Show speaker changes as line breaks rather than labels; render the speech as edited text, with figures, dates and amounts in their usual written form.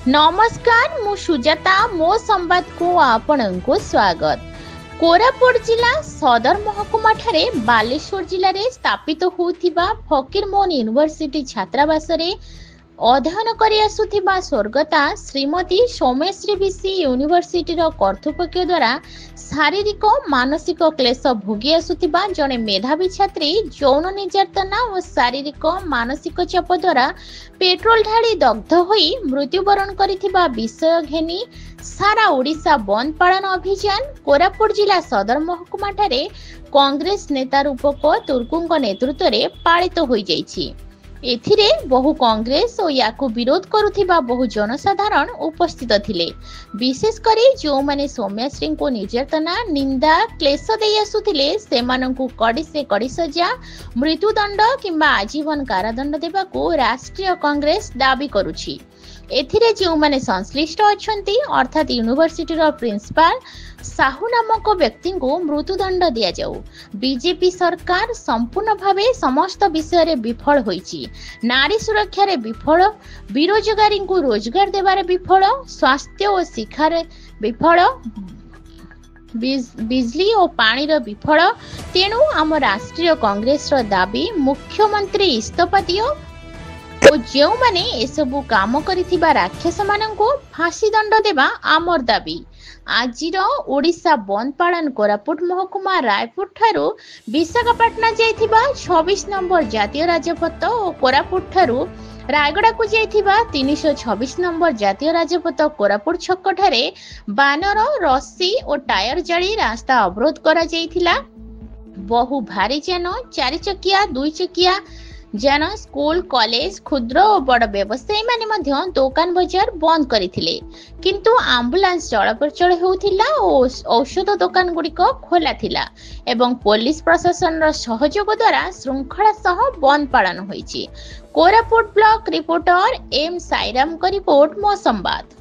नमस्कार मु सुजाता मो संवाद को आपणको स्वागत। कोरापुट जिला सदर महकुमा ठारे बालेश्वर जिले में स्थापित होतिबा फकीरमोहन यूनिवर्सिटी छात्रावास रे अध्ययन करि आसुथिबा स्वर्गता श्रीमती सौम्यश्री विसी यूनिवर्सिटी कर्तृपक्ष द्वारा शारीरिक मानसिक क्लेश भोगी आसुथिबा जने मेधावी छात्री यौन निर्यातना और शारीरिक मानसिक चाप द्वारा पेट्रोल ढाली दग्ध होई मृत्युवरण करिथिबा विषय घेनी सारा ओडिशा बंद पालन अभियान कोरापुट जिला सदर महकुमा ठारे कांग्रेस नेता रूपक तुर्कुंग नेतृत्व में पालित हो जाइछि। एथिरे बहु कांग्रेस और याकु विरोध करुथिबा बहु जनसाधारण उपस्थित थिले। विशेष करी जो माने सौम्यश्री को निर्यातना निंदा क्लेश दे आसुथिले सेमानंकु कड़ी से कड़ी सजा मृत्युदंड किंबा आजीवन कारादंड देबाकू राष्ट्रीय कांग्रेस दाबी करुछि। एथिरे जो माने संश्लिष्ट अछंती अर्थात यूनिवर्सिटी रो प्रिंसिपल साहू नामक व्यक्ति को मृत्युदंड दिया जाऊ। बीजेपी सरकार संपूर्ण भावे समस्त विषय रे विफल होईची। नारी सुरक्षा रे विफल, बेरोजगारी को रोजगार देबारे विफल, स्वास्थ्य और शिक्षा रे विफल, बिजली और पानी रो विफल। तेणु आम राष्ट्रीय कांग्रेस रो दाबी मुख्यमंत्री इस्तीफा दियो और जो माने एसबु काम करिथिबा राक्षस मानंको फांसी दंड देबा आमर दाबी। आजिर ओडिशा बंद पालन कोरापुट महकुमा रायपुर ठारू विशाखापाटना जाइथिबा 26 नंबर जातीय राजपथ और कोरापुट ठारू रायगड़ा को जाइथिबा 326 नंबर जातीय राजपथ कोरापुट छक ठारे बानर रस्सी और टायर जाली रास्ता अवरोध करा जाइथिला। बहु भारी जान, चारि चकिया, दुई चकिया जान, स्कूल, कॉलेज, क्षुद्र और बड़ व्यवसायी माने मध्य दुकान बाजार बंद करिथिले, किंतु एम्बुलेंस चलप्रचल होउथिला और औषध दुकान गुड़िक खोला थिला एवं पुलिस प्रशासन रो सहयोग द्वारा श्रृंखला सह बंद पालन होईची। Koraput block reporter M Sairam को रिपोर्ट मो संवाद।